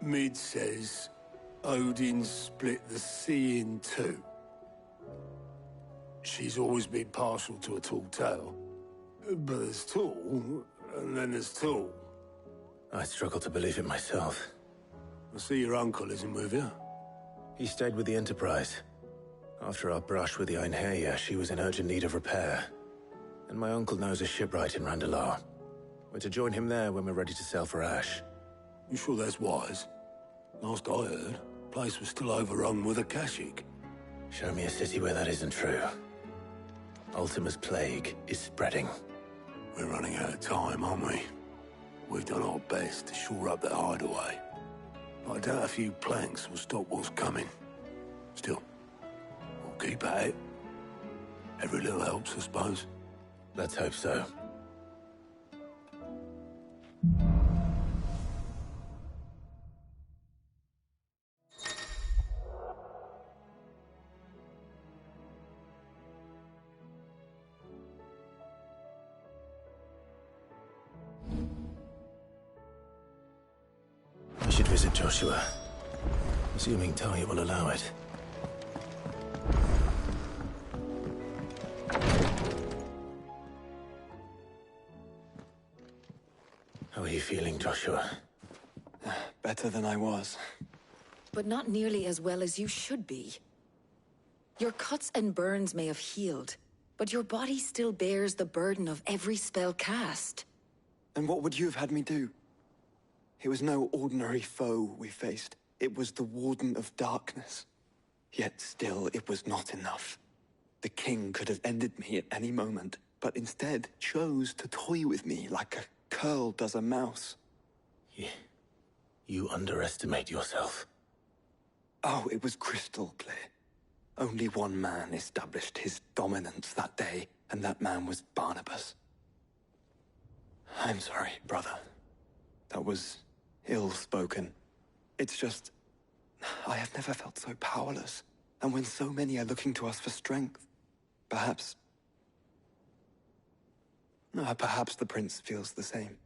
Mid says Odin split the sea in two. She's always been partial to a tall tale. But there's tall, and then there's tall. I struggle to believe it myself. I see your uncle isn't with you. He stayed with the Enterprise. After our brush with the Einherja, she was in urgent need of repair. And my uncle knows a shipwright in Randalar. We're to join him there when we're ready to sail for Ash. You sure that's wise? Last I heard, the place was still overrun with Akashic. Show me a city where that isn't true. Ultima's plague is spreading. We're running out of time, aren't we? We've done our best to shore up that hideaway. But I doubt a few planks will stop what's coming. Still, we'll keep at it. Every little helps, I suppose. Let's hope so. I should visit Joshua, assuming Talia will allow it. How are you feeling, Joshua? Better than I was. But not nearly as well as you should be. Your cuts and burns may have healed, but your body still bears the burden of every spell cast. And what would you have had me do? It was no ordinary foe we faced. It was the Warden of Darkness. Yet still, it was not enough. The king could have ended me at any moment, but instead chose to toy with me like a curl does a mouse. You underestimate yourself. Oh, it was crystal clear. Only one man established his dominance that day, and that man was Barnabas. I'm sorry, brother. That was ill-spoken. It's just, I have never felt so powerless. And when so many are looking to us for strength, perhaps the prince feels the same.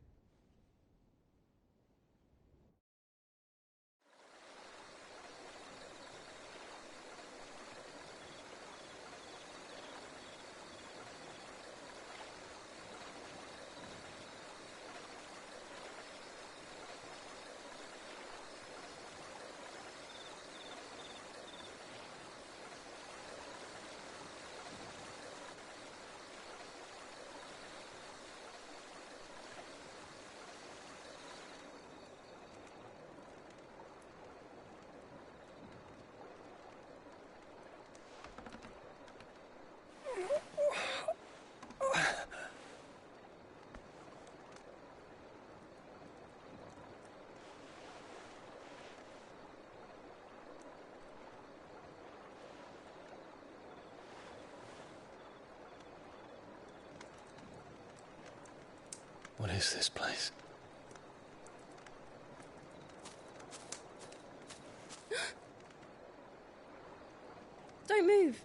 What is this place? Don't move.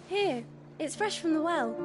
Here, it's fresh from the well.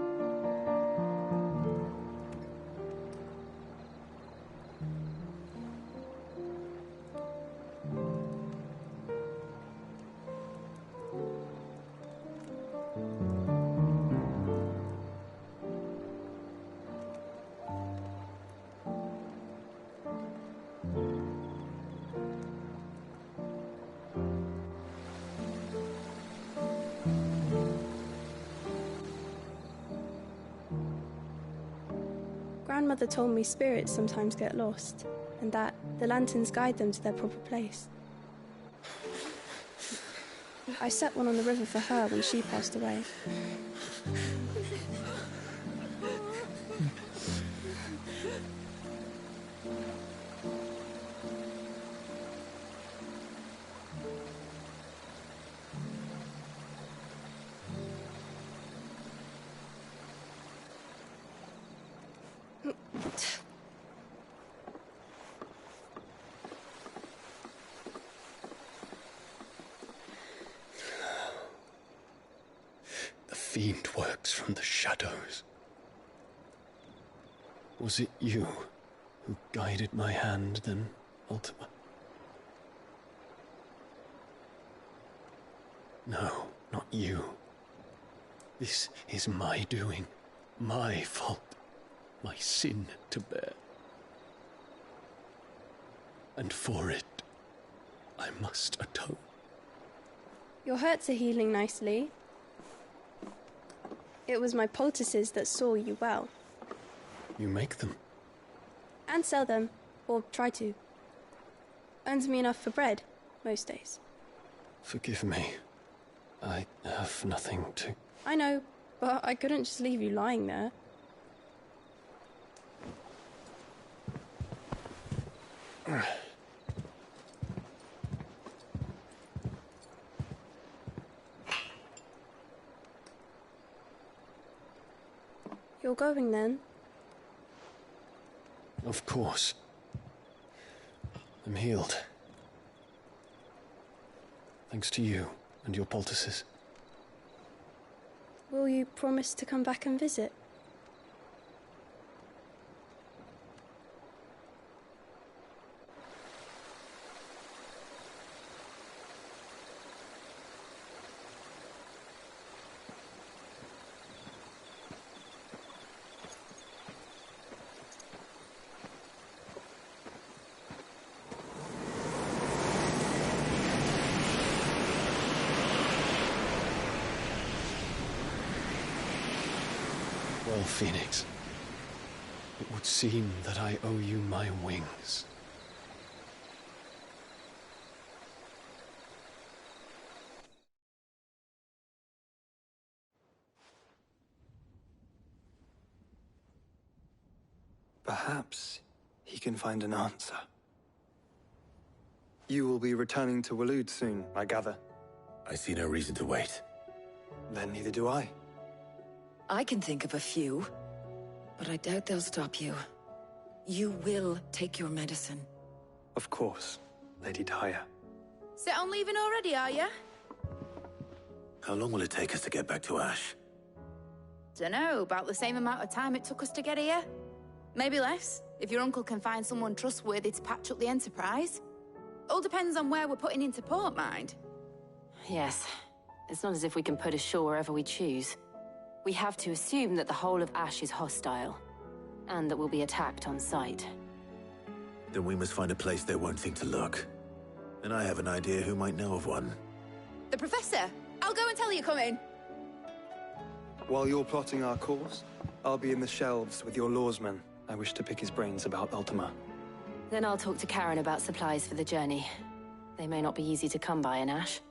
Grandmother told me spirits sometimes get lost, and that the lanterns guide them to their proper place. I set one on the river for her when she passed away. fiend works from the shadows. Was it you who guided my hand then, Ultima? No, not you. This is my doing, my fault, my sin to bear. And for it, I must atone. Your hurts are healing nicely. It was my poultices that saw you well. You make them? And sell them, or try to. Earns me enough for bread, most days. Forgive me. I have nothing to... I know, but I couldn't just leave you lying there. You're going then? Of course. I'm healed. Thanks to you and your poultices. Will you promise to come back and visit? Well, Phoenix, it would seem that I owe you my wings. Perhaps he can find an answer. You will be returning to Waloed soon, I gather. I see no reason to wait. Then neither do I. I can think of a few, but I doubt they'll stop you. You will take your medicine. Of course, Lady Daya. Set on leaving already, are you? How long will it take us to get back to Ash? Dunno, about the same amount of time it took us to get here. Maybe less, if your uncle can find someone trustworthy to patch up the Enterprise. All depends on where we're putting into port, mind. Yes. It's not as if we can put ashore wherever we choose. We have to assume that the whole of Ash is hostile, and that we'll be attacked on sight. Then we must find a place they won't think to look. And I have an idea who might know of one. The Professor! I'll go and tell you coming! While you're plotting our course, I'll be in the shelves with your lawsman. I wish to pick his brains about Ultima. Then I'll talk to Karen about supplies for the journey. They may not be easy to come by in Ash.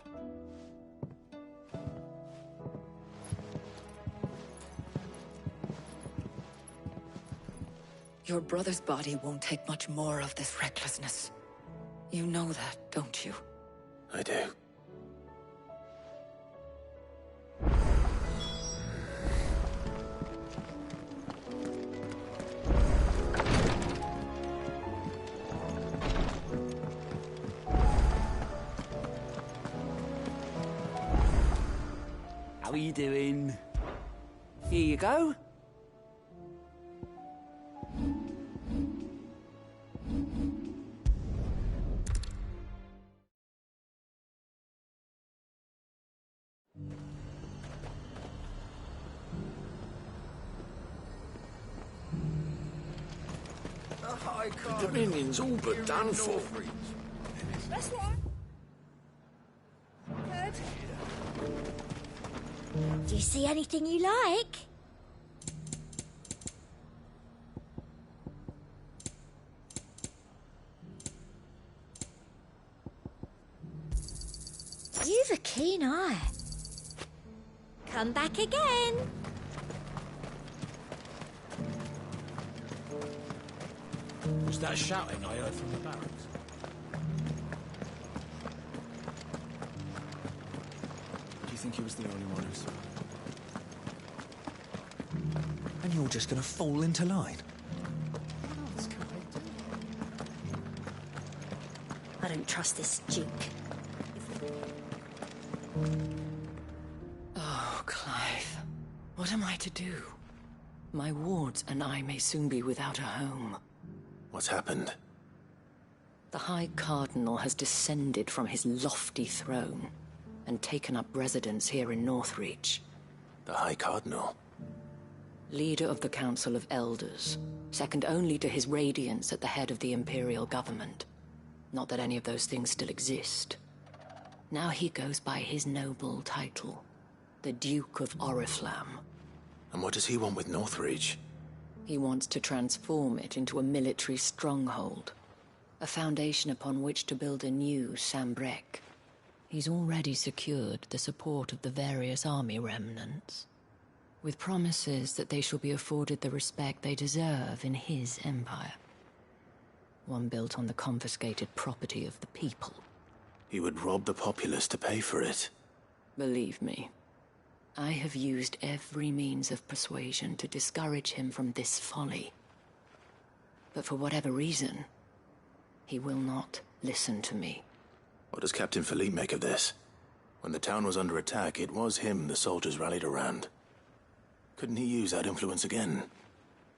Your brother's body won't take much more of this recklessness. You know that, don't you? I do. How are you doing? Here you go. The Dominion's all but done for. That's what I heard. Do you see anything you like? You've a keen eye. Come back again. Was that shouting I heard from the barracks? Do you think he was the only one who saw it? And you're just gonna fall into line? What else can I do? I don't trust this Duke. Oh, Clive. What am I to do? My wards and I may soon be without a home. What's happened? The High Cardinal has descended from his lofty throne and taken up residence here in Northreach. The High Cardinal? Leader of the Council of Elders, second only to his Radiance at the head of the Imperial government. Not that any of those things still exist. Now he goes by his noble title, the Duke of Oriflamme. And what does he want with Northreach? He wants to transform it into a military stronghold, a foundation upon which to build a new Sambrec. He's already secured the support of the various army remnants, with promises that they shall be afforded the respect they deserve in his empire. One built on the confiscated property of the people. He would rob the populace to pay for it. Believe me, I have used every means of persuasion to discourage him from this folly. But for whatever reason, he will not listen to me. What does Captain Philippe make of this? When the town was under attack, it was him the soldiers rallied around. Couldn't he use that influence again?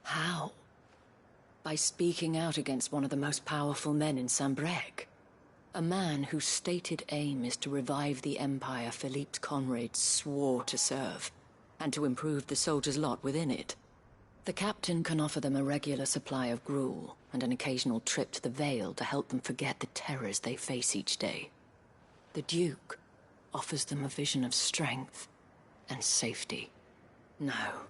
How? By speaking out against one of the most powerful men in Sambrec. A man whose stated aim is to revive the empire Philippe's comrades swore to serve, and to improve the soldiers' lot within it. The captain can offer them a regular supply of gruel, and an occasional trip to the Vale to help them forget the terrors they face each day. The Duke offers them a vision of strength and safety. No.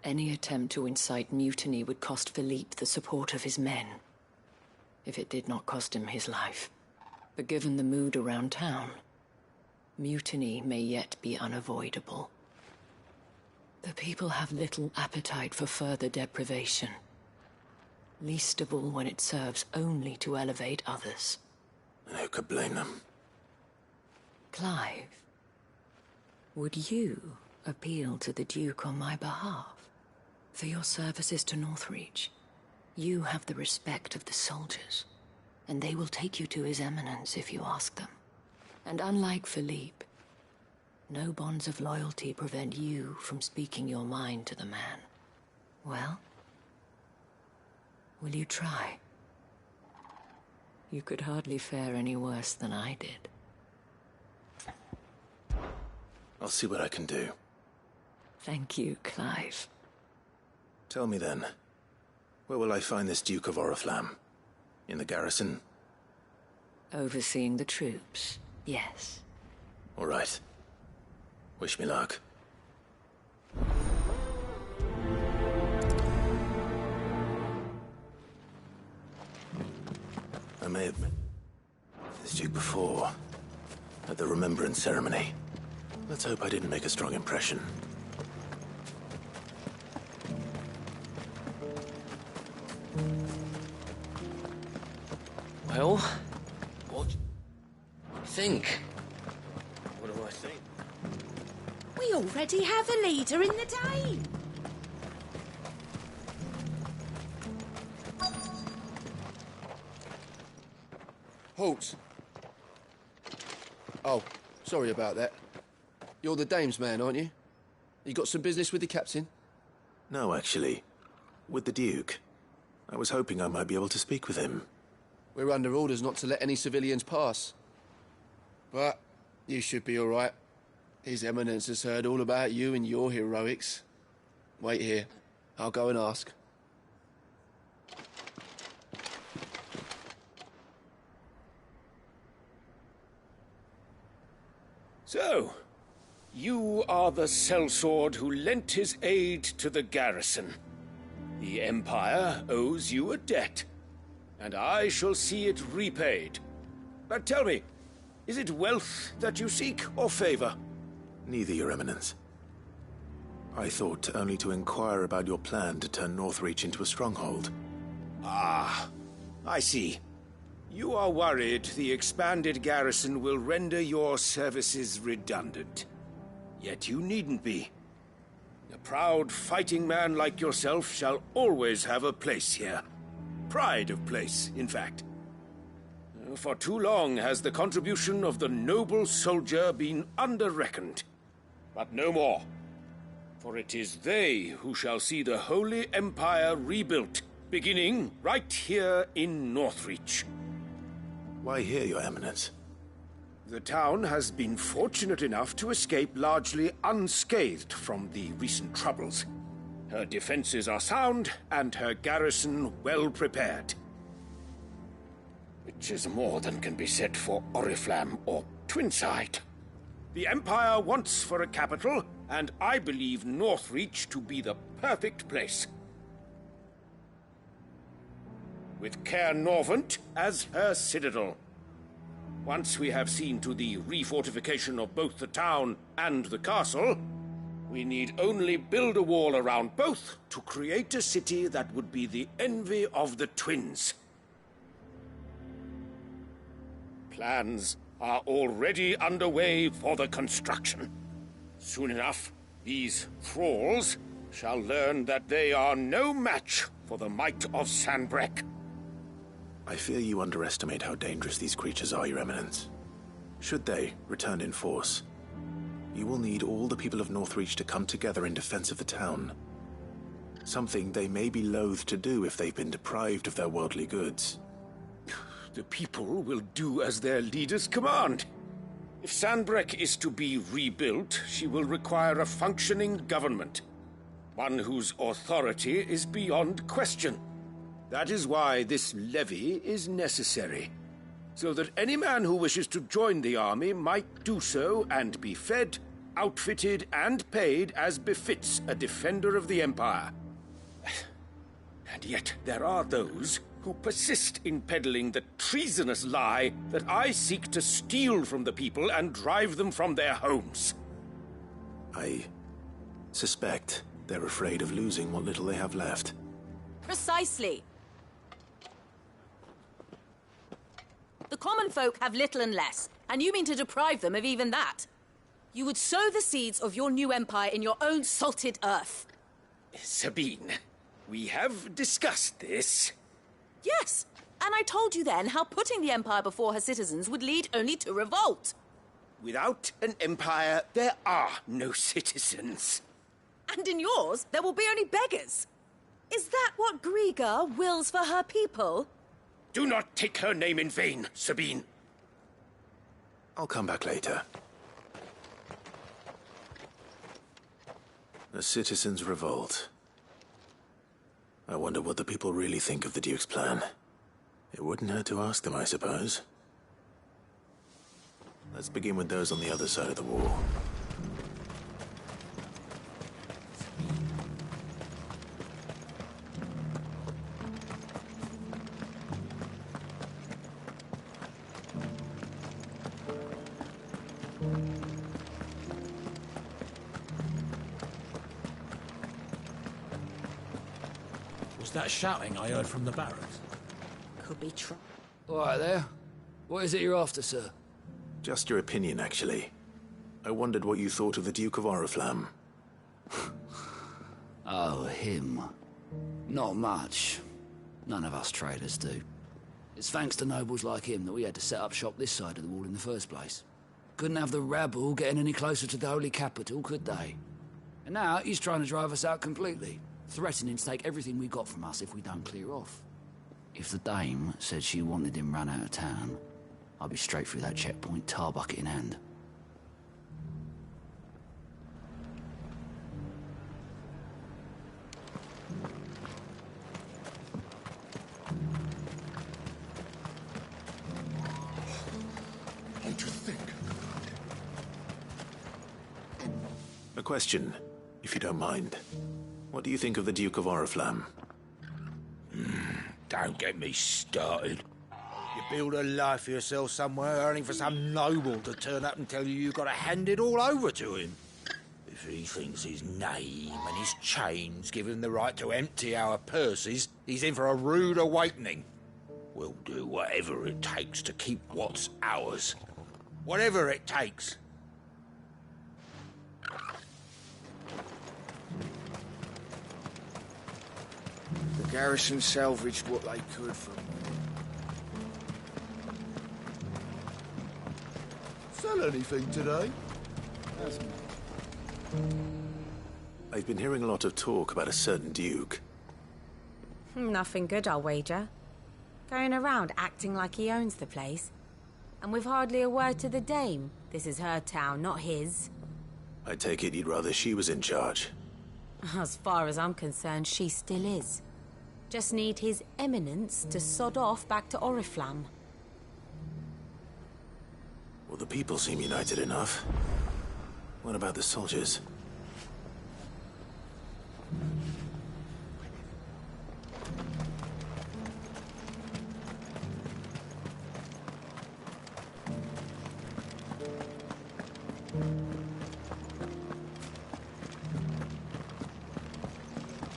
Any attempt to incite mutiny would cost Philippe the support of his men, if it did not cost him his life. But given the mood around town, mutiny may yet be unavoidable. The people have little appetite for further deprivation, least of all when it serves only to elevate others. And who could blame them? Clive, would you appeal to the Duke on my behalf? For your services to Northreach, you have the respect of the soldiers, and they will take you to His Eminence if you ask them. And unlike Philippe, no bonds of loyalty prevent you from speaking your mind to the man. Well, will you try? You could hardly fare any worse than I did. I'll see what I can do. Thank you, Clive. Tell me then, where will I find this Duke of Oriflamme? In the garrison? Overseeing the troops, yes. All right. Wish me luck. I may have met this Duke before, at the Remembrance Ceremony. Let's hope I didn't make a strong impression. Well, what do you think? What do I think? We already have a leader in the Dane. Halt! Oh, sorry about that. You're the dame's man, aren't you? You got some business with the captain? No, actually. With the Duke. I was hoping I might be able to speak with him. We're under orders not to let any civilians pass. But you should be all right. His Eminence has heard all about you and your heroics. Wait here. I'll go and ask. So, you are the sellsword who lent his aid to the garrison. The Empire owes you a debt, and I shall see it repaid. But tell me, is it wealth that you seek, or favor? Neither, Your Eminence. I thought only to inquire about your plan to turn Northreach into a stronghold. Ah, I see. You are worried the expanded garrison will render your services redundant. Yet you needn't be. A proud fighting man like yourself shall always have a place here. Pride of place, in fact. For too long has the contribution of the noble soldier been under-reckoned. But no more. For it is they who shall see the Holy Empire rebuilt, beginning right here in Northreach. Why here, Your Eminence? The town has been fortunate enough to escape largely unscathed from the recent troubles. Her defenses are sound, and her garrison well prepared. Which is more than can be said for Oriflamme or Twinside. The Empire wants for a capital, and I believe Northreach to be the perfect place. With Caer Norvent as her citadel. Once we have seen to the refortification of both the town and the castle, we need only build a wall around both to create a city that would be the envy of the twins. Plans are already underway for the construction. Soon enough, these thralls shall learn that they are no match for the might of Sanbreque. I fear you underestimate how dangerous these creatures are, Your Eminence. Should they return in force, you will need all the people of Northreach to come together in defense of the town. Something they may be loath to do if they've been deprived of their worldly goods. The people will do as their leaders command. If Sanbreque is to be rebuilt, she will require a functioning government. One whose authority is beyond question. That is why this levy is necessary. So that any man who wishes to join the army might do so and be fed, outfitted, and paid as befits a defender of the Empire. And yet there are those who persist in peddling the treasonous lie that I seek to steal from the people and drive them from their homes. I suspect they're afraid of losing what little they have left. Precisely. The common folk have little and less, and you mean to deprive them of even that. You would sow the seeds of your new empire in your own salted earth. Sabine, we have discussed this. Yes, and I told you then how putting the Empire before her citizens would lead only to revolt. Without an empire, there are no citizens. And in yours, there will be only beggars. Is that what Griga wills for her people? Do not take her name in vain, Sabine. I'll come back later. A citizens' revolt. I wonder what the people really think of the Duke's plan. It wouldn't hurt to ask them, I suppose. Let's begin with those on the other side of the wall. Was that shouting I heard from the barracks? Could be trouble. All right there. What is it you're after, sir? Just your opinion, actually. I wondered what you thought of the Duke of Oriflamme. Oh, him. Not much. None of us traders do. It's thanks to nobles like him that we had to set up shop this side of the wall in the first place. Couldn't have the rabble getting any closer to the holy capital, could they? And now he's trying to drive us out completely, threatening to take everything we got from us if we don't clear off. If the dame said she wanted him run out of town, I'd be straight through that checkpoint, tar bucket in hand. What do you think? A question, if you don't mind. What do you think of the Duke of Oriflamme? Don't get me started. You build a life for yourself somewhere, earning for some noble to turn up and tell you you've got to hand it all over to him. If he thinks his name and his chains give him the right to empty our purses, he's in for a rude awakening. We'll do whatever it takes to keep what's ours. Whatever it takes. The garrison salvaged what they could from Sell anything today? I've been hearing a lot of talk about a certain duke. Nothing good, I'll wager. Going around acting like he owns the place. And with hardly a word to the dame. This is her town, not his. I take it you'd rather she was in charge. As far as I'm concerned, she still is. Just need his eminence to sod off back to Oriflamme. Well, the people seem united enough. What about the soldiers?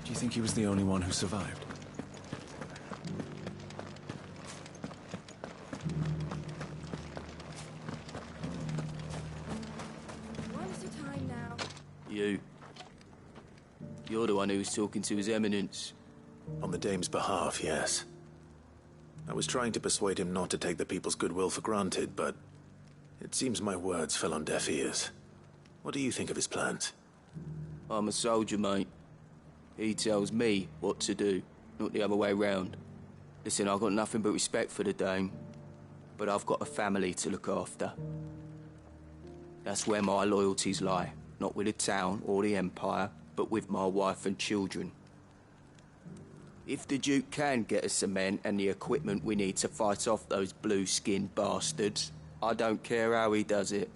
Do you think he was the only one who survived? What's the time now? You. You're the one who was talking to His Eminence. On the dame's behalf, yes. I was trying to persuade him not to take the people's goodwill for granted, but it seems my words fell on deaf ears. What do you think of his plans? I'm a soldier, mate. He tells me what to do, not the other way round. Listen, I've got nothing but respect for the dame, but I've got a family to look after. That's where my loyalties lie, not with the town or the Empire, but with my wife and children. If the Duke can get us the men and the equipment we need to fight off those blue-skinned bastards, I don't care how he does it.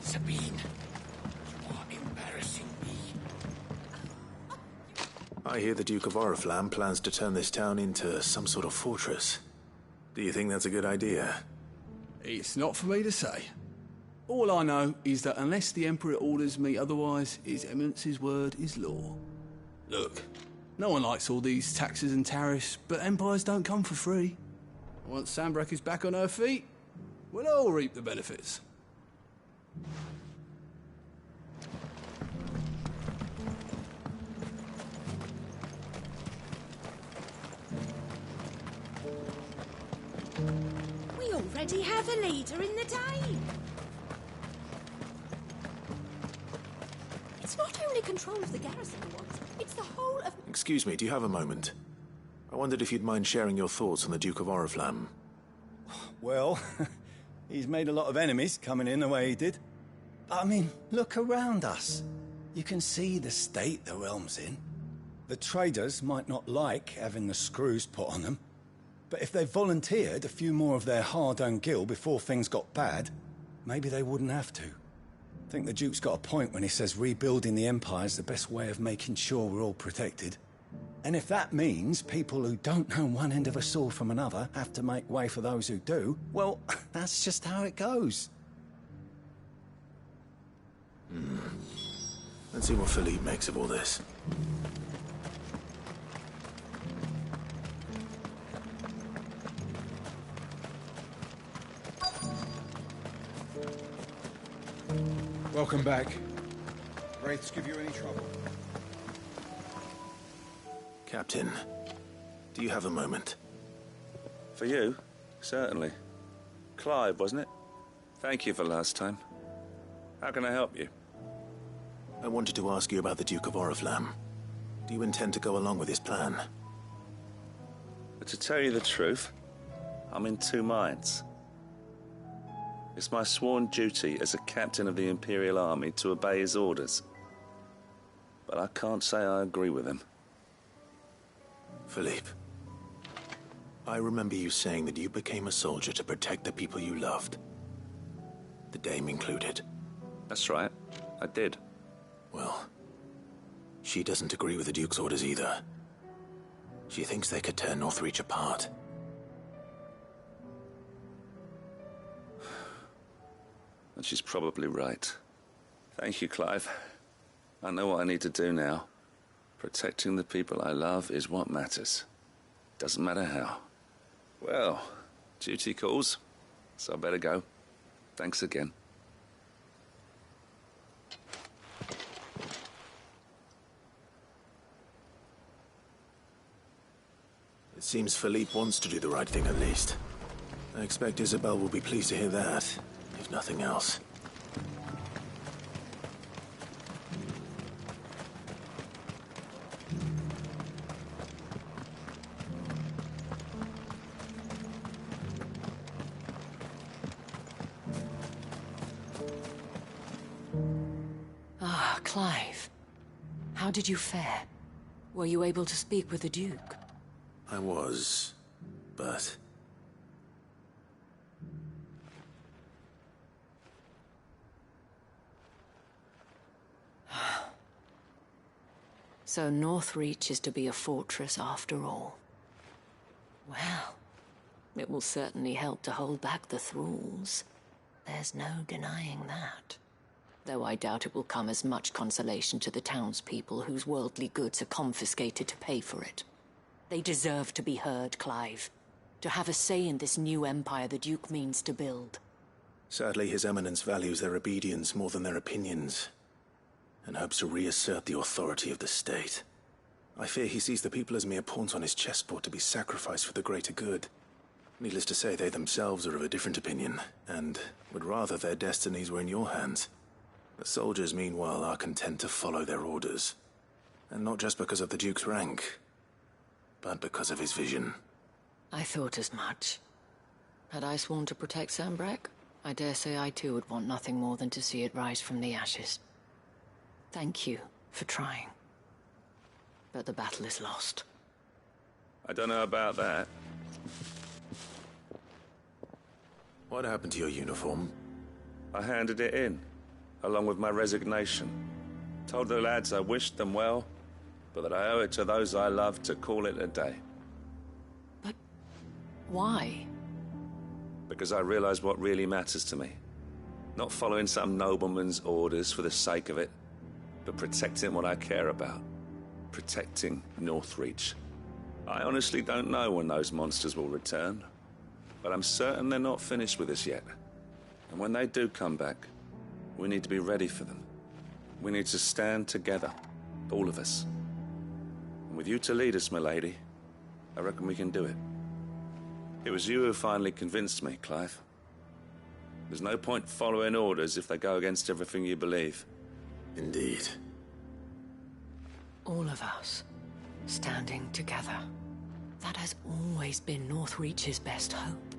Sabine, you are embarrassing me. I hear the Duke of Oriflamme plans to turn this town into some sort of fortress. Do you think that's a good idea? It's not for me to say. All I know is that unless the Emperor orders me otherwise, His Eminence's word is law. Look, no one likes all these taxes and tariffs, but empires don't come for free. Once Sanbreque is back on her feet, we'll all reap the benefits. We already have a leader in the Dame. It's not only control of the garrison he wants, it's the whole of... Excuse me, do you have a moment? I wondered if you'd mind sharing your thoughts on the Duke of Oriflamme. Well, he's made a lot of enemies coming in the way he did. But I mean, look around us. You can see the state the realm's in. The traders might not like having the screws put on them, but if they volunteered a few more of their hard-earned gil before things got bad, maybe they wouldn't have to. I think the Duke's got a point when he says rebuilding the Empire's the best way of making sure we're all protected. And if that means people who don't know one end of a sword from another have to make way for those who do, well, that's just how it goes. Let's see what Philippe makes of all this. Welcome back. Wraiths give you any trouble? Captain, do you have a moment? For you? Certainly. Clive, wasn't it? Thank you for last time. How can I help you? I wanted to ask you about the Duke of Oriflamme. Do you intend to go along with his plan? But to tell you the truth, I'm in two minds. It's my sworn duty as a captain of the Imperial Army to obey his orders. But I can't say I agree with him. Philippe, I remember you saying that you became a soldier to protect the people you loved. The Dame included. That's right, I did. Well, she doesn't agree with the Duke's orders either. She thinks they could tear Northreach apart. And she's probably right. Thank you, Clive. I know what I need to do now. Protecting the people I love is what matters. Doesn't matter how. Well, duty calls, so I better go. Thanks again. It seems Philippe wants to do the right thing at least. I expect Isabel will be pleased to hear that, if nothing else. Ah, Clive. How did you fare? Were you able to speak with the Duke? I was, but... So Northreach is to be a fortress after all. Well, it will certainly help to hold back the thralls. There's no denying that. Though I doubt it will come as much consolation to the townspeople whose worldly goods are confiscated to pay for it. They deserve to be heard, Clive. To have a say in this new empire the Duke means to build. Sadly, His Eminence values their obedience more than their opinions, and hopes to reassert the authority of the state. I fear he sees the people as mere pawns on his chessboard to be sacrificed for the greater good. Needless to say, they themselves are of a different opinion, and would rather their destinies were in your hands. The soldiers, meanwhile, are content to follow their orders. And not just because of the Duke's rank, but because of his vision. I thought as much. Had I sworn to protect Sanbreque, I dare say I too would want nothing more than to see it rise from the ashes. Thank you for trying. But the battle is lost. I don't know about that. What happened to your uniform? I handed it in, along with my resignation. Told the lads I wished them well, but that I owe it to those I love to call it a day. But why? Because I realized what really matters to me. Not following some nobleman's orders for the sake of it, but protecting what I care about. Protecting Northreach. I honestly don't know when those monsters will return, but I'm certain they're not finished with us yet. And when they do come back, we need to be ready for them. We need to stand together, all of us. And with you to lead us, milady, I reckon we can do it. It was you who finally convinced me, Clive. There's no point following orders if they go against everything you believe. Indeed. All of us, standing together. That has always been Northreach's best hope,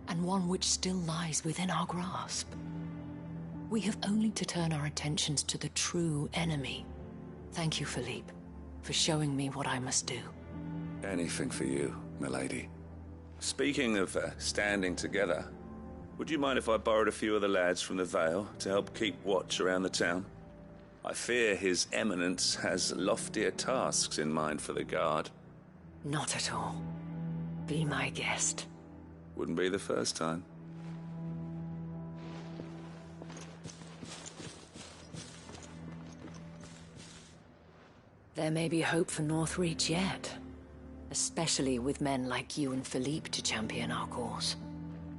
and one which still lies within our grasp. We have only to turn our attentions to the true enemy. Thank you, Philippe, for showing me what I must do. Anything for you, milady. Speaking of standing together, would you mind if I borrowed a few of the lads from the Vale to help keep watch around the town? I fear His Eminence has loftier tasks in mind for the guard. Not at all. Be my guest. Wouldn't be the first time. There may be hope for Northreach yet. Especially with men like you and Philippe to champion our cause.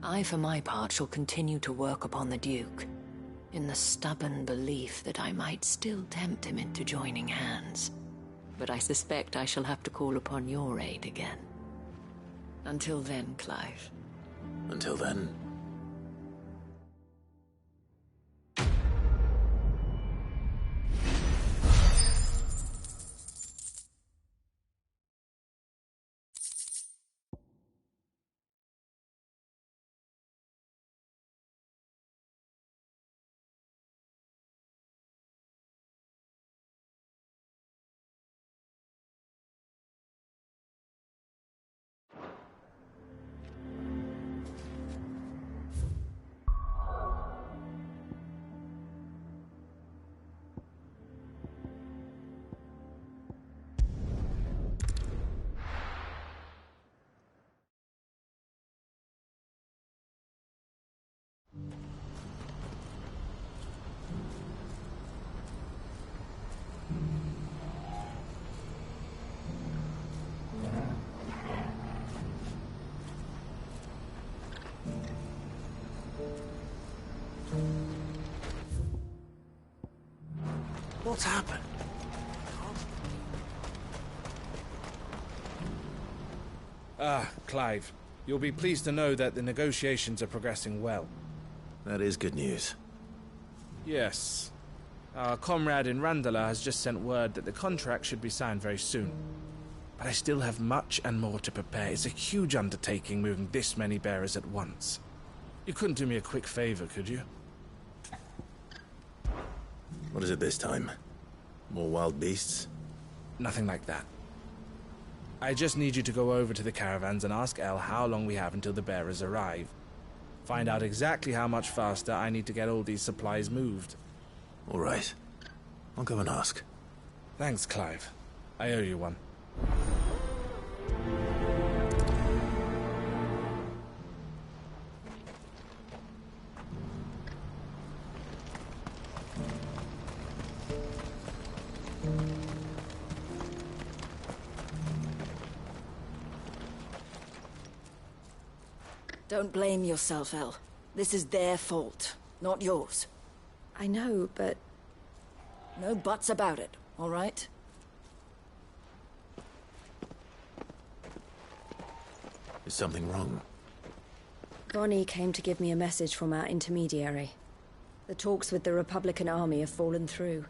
I, for my part, shall continue to work upon the Duke, in the stubborn belief that I might still tempt him into joining hands. But I suspect I shall have to call upon your aid again. Until then, Clive. Until then... What's happened? Ah, Clive. You'll be pleased to know that the negotiations are progressing well. That is good news. Yes. Our comrade in Randala has just sent word that the contract should be signed very soon. But I still have much and more to prepare. It's a huge undertaking moving this many bearers at once. You couldn't do me a quick favor, could you? What is it this time? More wild beasts? Nothing like that. I just need you to go over to the caravans and ask El how long we have until the bearers arrive. Find out exactly how much faster I need to get all these supplies moved. All right. I'll go and ask. Thanks, Clive. I owe you one. Don't blame yourself, El. This is their fault, not yours. I know, but... No buts about it, all right? Is something wrong? Bonnie came to give me a message from our intermediary. The talks with the Republican army have fallen through.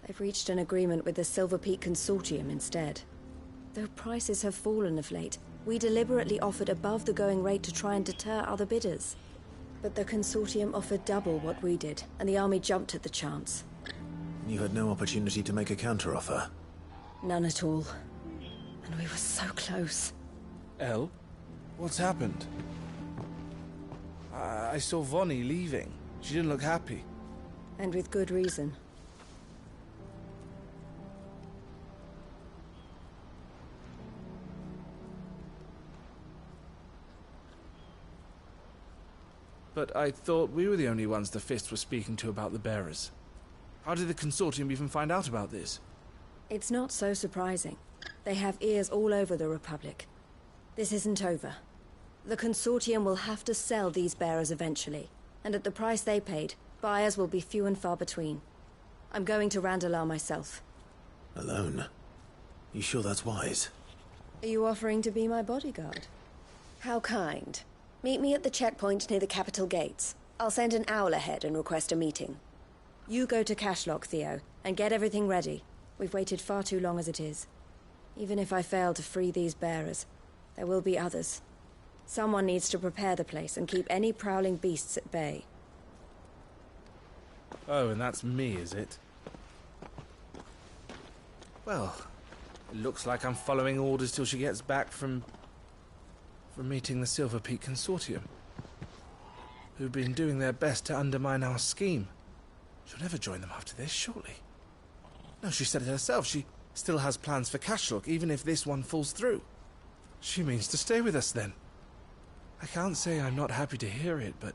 They've reached an agreement with the Silver Peak Consortium instead. Though prices have fallen of late, we deliberately offered above the going rate to try and deter other bidders. But the Consortium offered double what we did, and the army jumped at the chance. You had no opportunity to make a counteroffer? None at all. And we were so close. El? What's happened? I saw Vonnie leaving. She didn't look happy. And with good reason. But I thought we were the only ones the Fist were speaking to about the bearers. How did the Consortium even find out about this? It's not so surprising. They have ears all over the Republic. This isn't over. The Consortium will have to sell these bearers eventually, and at the price they paid, buyers will be few and far between. I'm going to Randalar myself. Alone? You sure that's wise? Are you offering to be my bodyguard? How kind. Meet me at the checkpoint near the capital gates. I'll send an owl ahead and request a meeting. You go to Cashlock, Theo, and get everything ready. We've waited far too long as it is. Even if I fail to free these bearers, there will be others. Someone needs to prepare the place and keep any prowling beasts at bay. Oh, and that's me, is it? Well, it looks like I'm following orders till she gets back from meeting the Silver Peak Consortium, who've been doing their best to undermine our scheme. She'll never join them after this, surely. No, she said it herself. She still has plans for Cashlock, even if this one falls through. She means to stay with us, then. I can't say I'm not happy to hear it, but...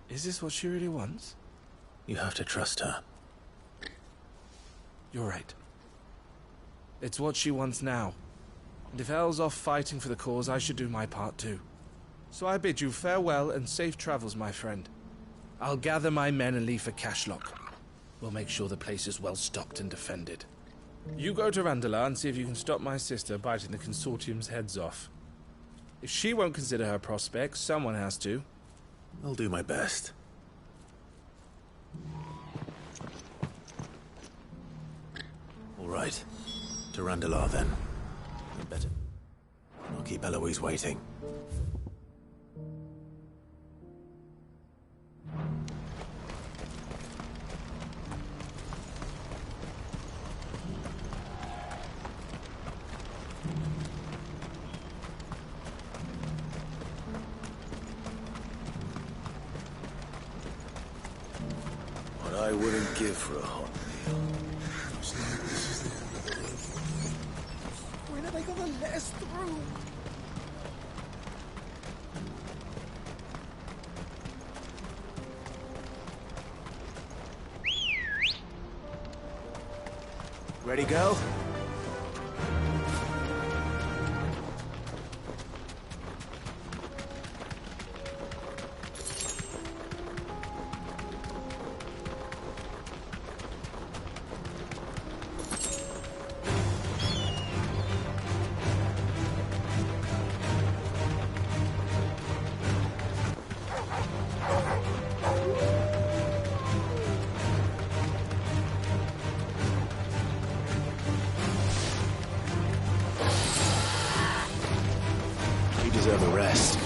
is this what she really wants? You have to trust her. You're right. It's what she wants now. And if Elle's off fighting for the cause, I should do my part too. So I bid you farewell and safe travels, my friend. I'll gather my men and leave for Cashlock. We'll make sure the place is well stocked and defended. You go to Randalar and see if you can stop my sister biting the Consortium's heads off. If she won't consider her prospects, someone has to. I'll do my best. All right. To Randalar, then. I'd better. I'll keep Eloise waiting. What I wouldn't give for a hot meal. When are they gonna let us through? Ready, go? the rest.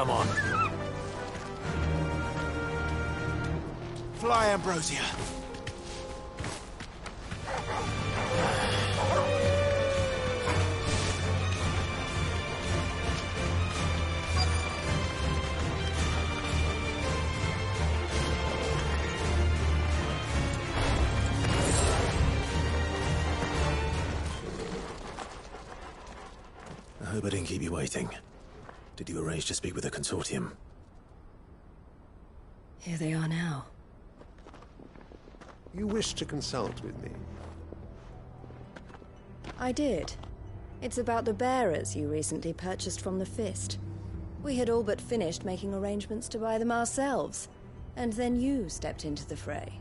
Come on. Fly, Ambrosia. I hope I didn't keep you waiting. Did you arrange to speak with the consortium? Here they are now. You wish to consult with me? I did. It's about the bearers you recently purchased from the Fist. We had all but finished making arrangements to buy them ourselves, and then you stepped into the fray.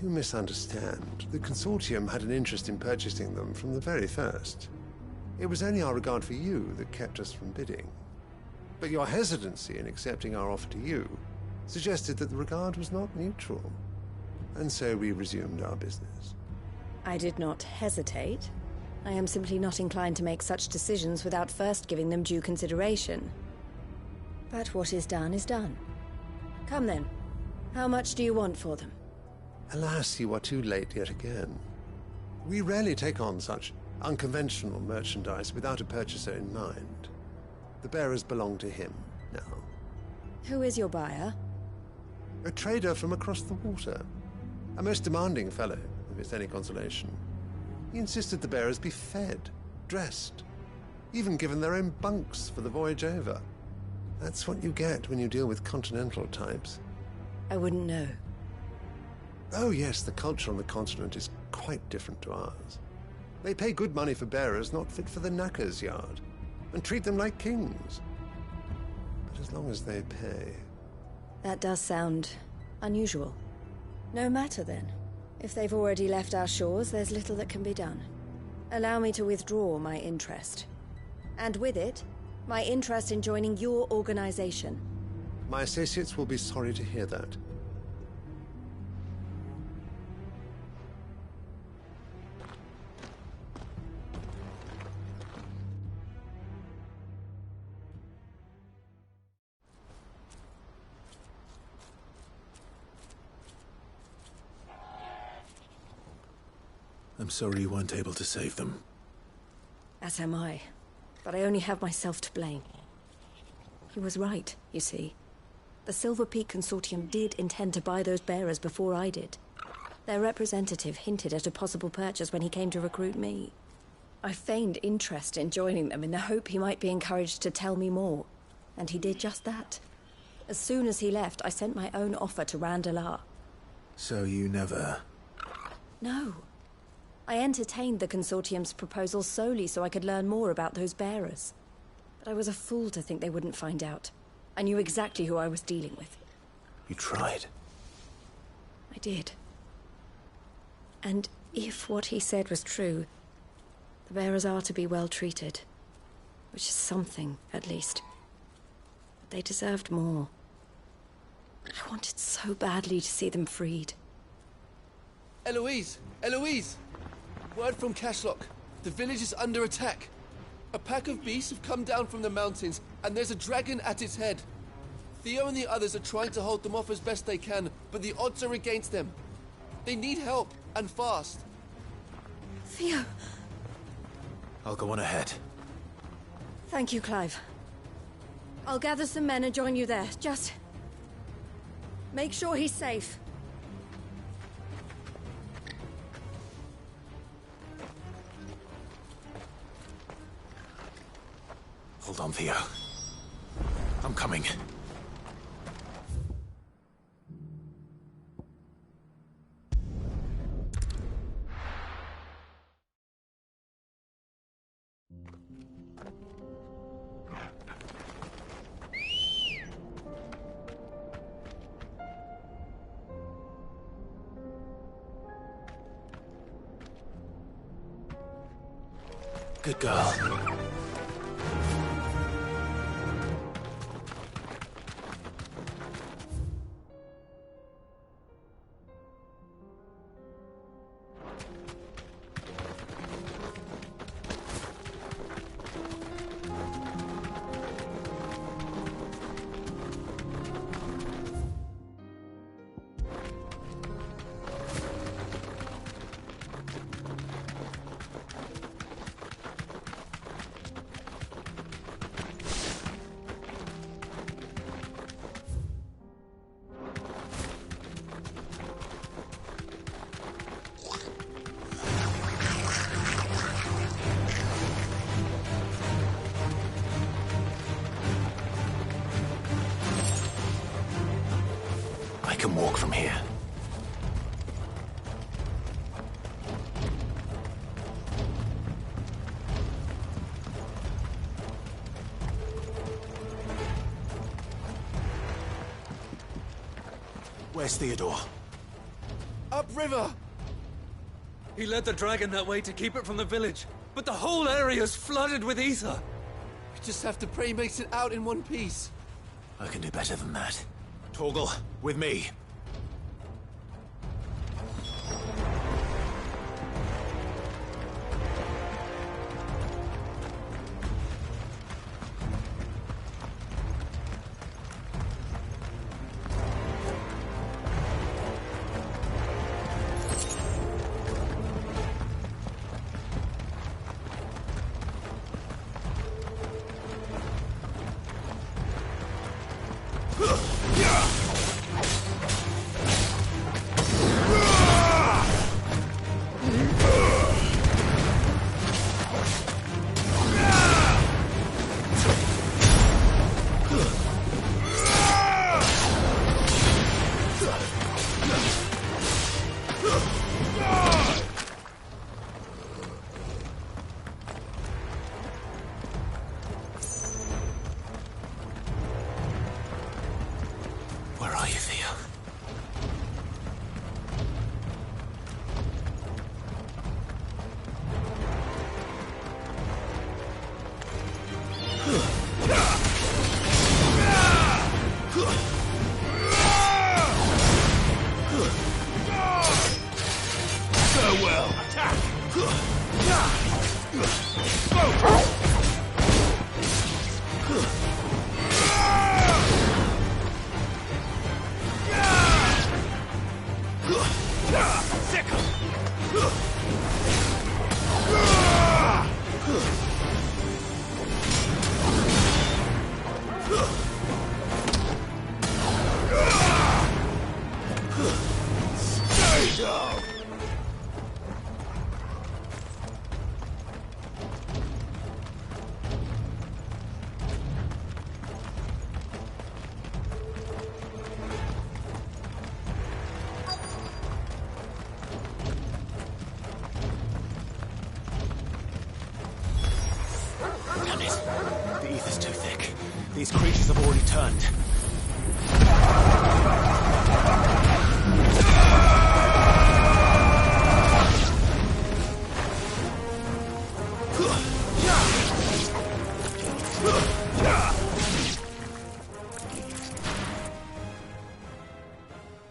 You misunderstand. The consortium had an interest in purchasing them from the very first. It was only our regard for you that kept us from bidding. But your hesitancy in accepting our offer to you suggested that the regard was not mutual. And so we resumed our business. I did not hesitate. I am simply not inclined to make such decisions without first giving them due consideration. But what is done is done. Come then. How much do you want for them? Alas, you are too late yet again. We rarely take on such unconventional merchandise without a purchaser in mind. The bearers belong to him now. Who is your buyer? A trader from across the water. A most demanding fellow, if it's any consolation. He insisted the bearers be fed, dressed, even given their own bunks for the voyage over. That's what you get when you deal with continental types. I wouldn't know. Oh yes, the culture on the continent is quite different to ours. They pay good money for bearers not fit for the knacker's yard, and treat them like kings. But as long as they pay... That does sound unusual. No matter then. If they've already left our shores, there's little that can be done. Allow me to withdraw my interest. And with it, my interest in joining your organization. My associates will be sorry to hear that. I'm sorry you weren't able to save them. As am I. But I only have myself to blame. He was right, you see. The Silver Peak Consortium did intend to buy those bearers before I did. Their representative hinted at a possible purchase when he came to recruit me. I feigned interest in joining them in the hope he might be encouraged to tell me more. And he did just that. As soon as he left, I sent my own offer to Randalar. So you never... No. I entertained the Consortium's proposal solely so I could learn more about those bearers. But I was a fool to think they wouldn't find out. I knew exactly who I was dealing with. You tried. I did. And if what he said was true, the bearers are to be well treated. Which is something, at least. But they deserved more. I wanted so badly to see them freed. Eloise! Eloise! Word from Cashlock. The village is under attack. A pack of beasts have come down from the mountains, and there's a dragon at its head. Theo and the others are trying to hold them off as best they can, but the odds are against them. They need help, and fast. Theo. I'll go on ahead. Thank you, Clive. I'll gather some men and join you there. Just make sure he's safe. Hold on, Theo. I'm coming. Good girl. I can walk from here. Where's Theodore? Upriver! He led the dragon that way to keep it from the village, but the whole area's flooded with ether. We just have to pray he makes it out in one piece. I can do better than that. Torgal, with me. Where are you, Theo? Farewell. Attack! Stay down! Damn it. The ether's too thick. These creatures have already turned.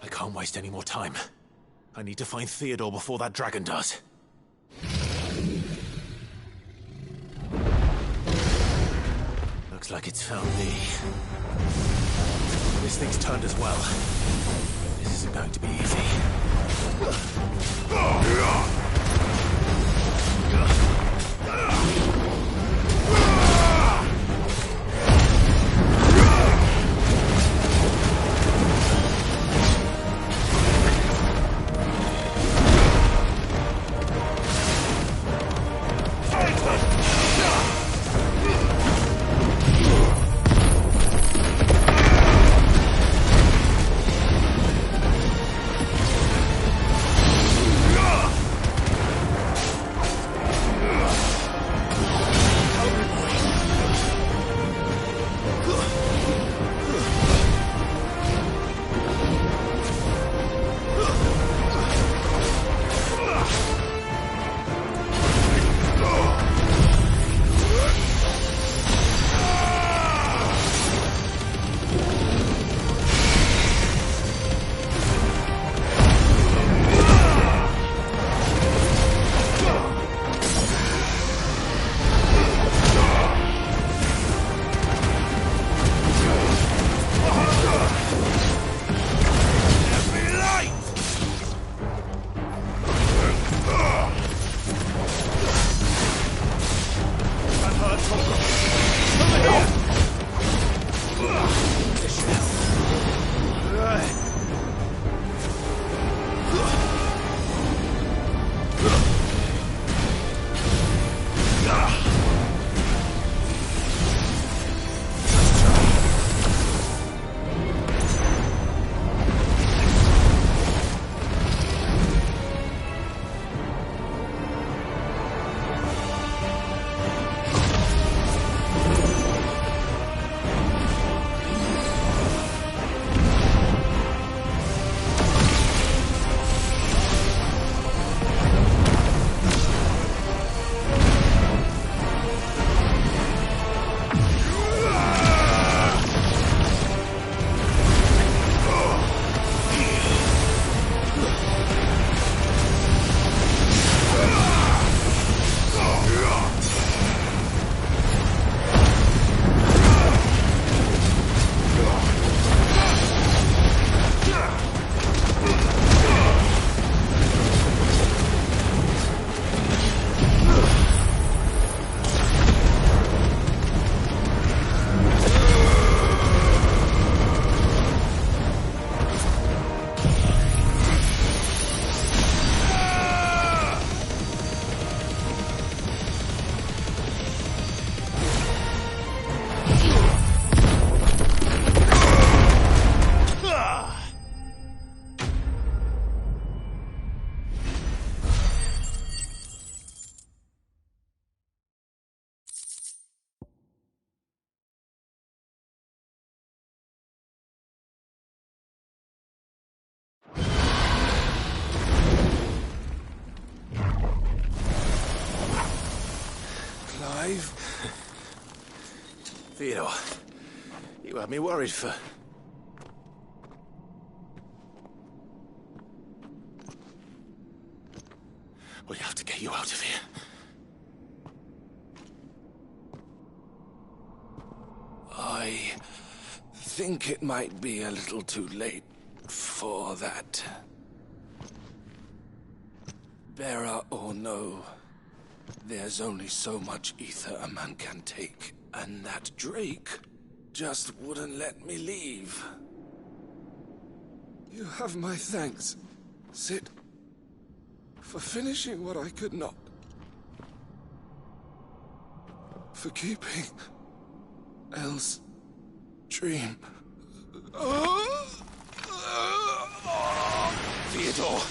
I can't waste any more time. I I need to find Theodore before that dragon does. Looks like it's found me. This thing's turned as well. This isn't going to be easy. Theodore, you had me worried for... We have to get you out of here. I think it might be a little too late for that. Bearer or no, there's only so much ether a man can take, and that Drake just wouldn't let me leave. You have my thanks, Sid, for finishing what I could not. For keeping Elle's dream. Theodore!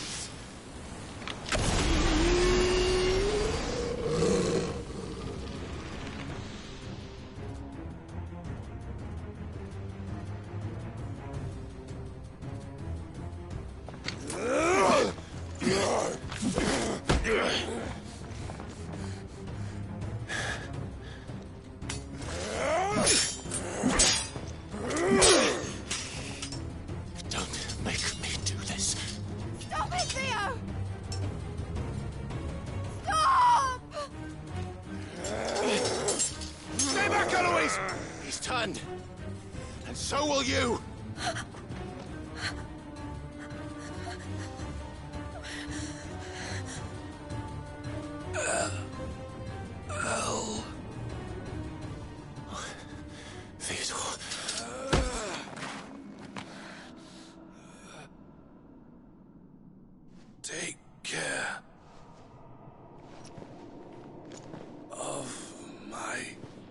Stop it, Theo! returned. And so will you. Hell. Theodore. Take care of my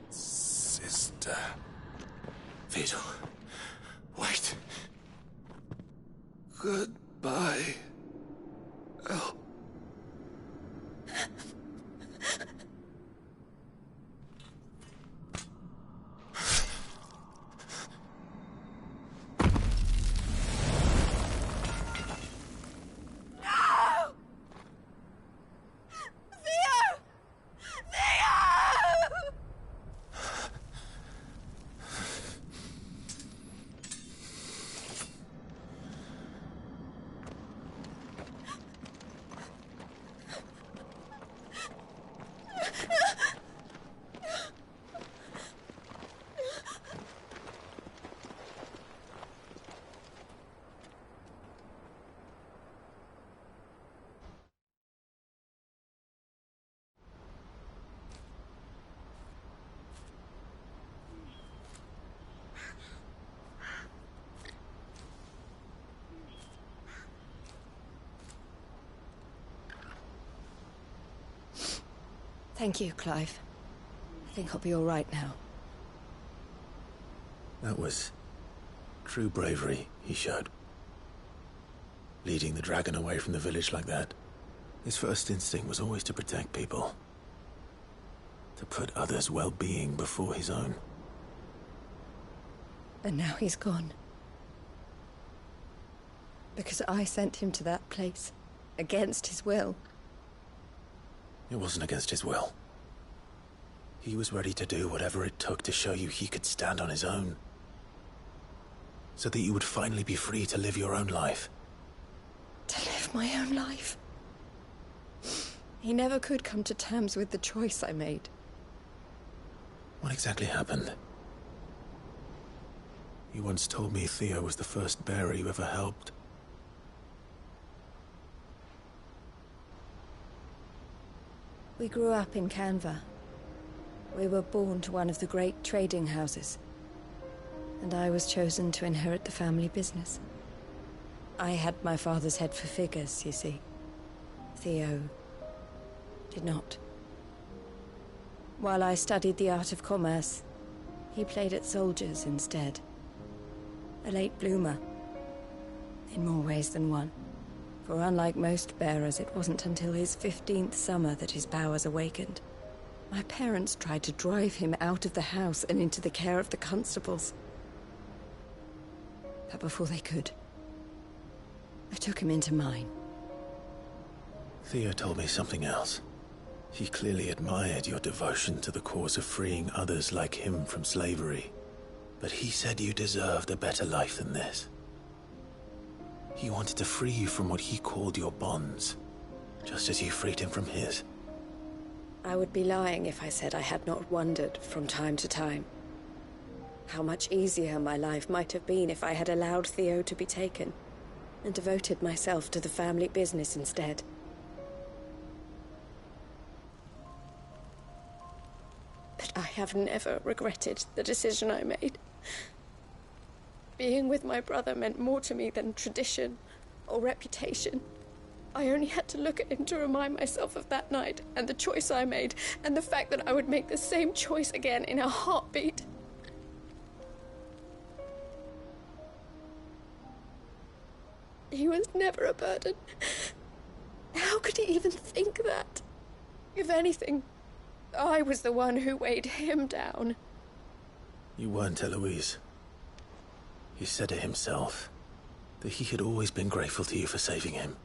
sister. Theodore. Wait. Goodbye. El. Thank you, Clive. I think I'll be all right now. That was true bravery he showed. Leading the dragon away from the village like that. His first instinct was always to protect people. To put others' well-being before his own. And now he's gone. Because I sent him to that place. Against his will. It wasn't against his will. He was ready to do whatever it took to show you he could stand on his own. So that you would finally be free to live your own life. To live my own life? He never could come to terms with the choice I made. What exactly happened? You once told me Theo was the first bearer you ever helped. We grew up in Canva. We were born to one of the great trading houses. And I was chosen to inherit the family business. I had my father's head for figures, you see. Theo did not. While I studied the art of commerce, he played at soldiers instead. A late bloomer. In more ways than one. For unlike most bearers, it wasn't until his 15th summer that his powers awakened. My parents tried to drive him out of the house and into the care of the constables. But before they could, I took him into mine. Theo told me something else. He clearly admired your devotion to the cause of freeing others like him from slavery. But he said you deserved a better life than this. He wanted to free you from what he called your bonds, just as you freed him from his. I would be lying if I said I had not wondered from time to time how much easier my life might have been if I had allowed Theo to be taken and devoted myself to the family business instead. But I have never regretted the decision I made. Being with my brother meant more to me than tradition or reputation. I only had to look at him to remind myself of that night and the choice I made and the fact that I would make the same choice again in a heartbeat. He was never a burden. How could he even think that? If anything, I was the one who weighed him down. You weren't, Eloise. He said it himself, that he had always been grateful to you for saving him,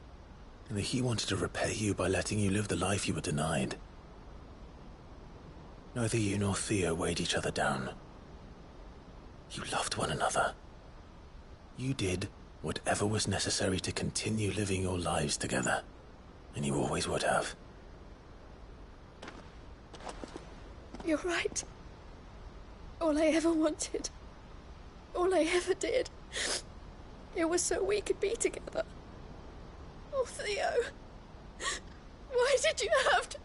and that he wanted to repay you by letting you live the life you were denied. Neither you nor Theo weighed each other down. You loved one another. You did whatever was necessary to continue living your lives together, and you always would have. You're right. All I ever wanted. All I ever did. It was so we could be together. Oh, Theo. Why did you have to...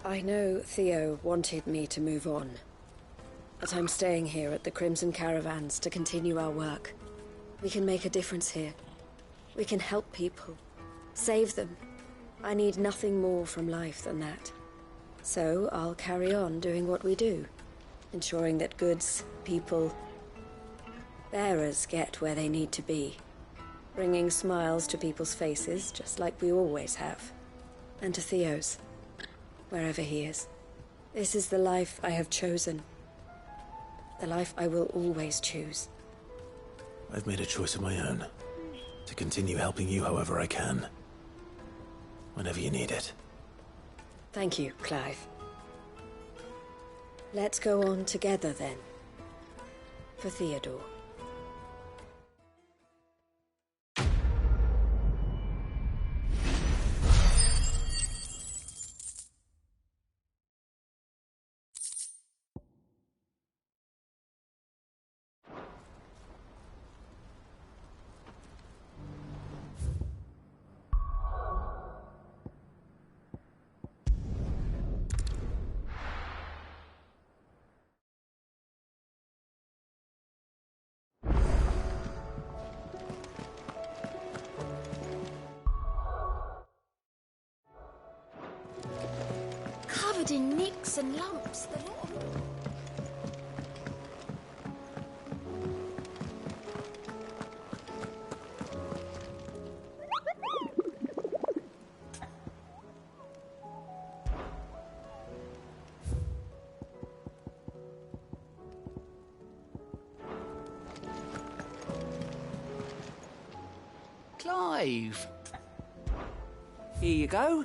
I know Theo wanted me to move on, but I'm staying here at the Crimson Caravans to continue our work. We can make a difference here. We can help people, save them. I need nothing more from life than that. So I'll carry on doing what we do, ensuring that goods, people, bearers get where they need to be, bringing smiles to people's faces just like we always have, and to Theo's. Wherever he is. This is the life I have chosen. The life I will always choose. I've made a choice of my own. To continue helping you however I can. Whenever you need it. Thank you, Clive. Let's go on together then. For Theodore. Covered in nicks and lumps, the lot of them. Clive! Here you go.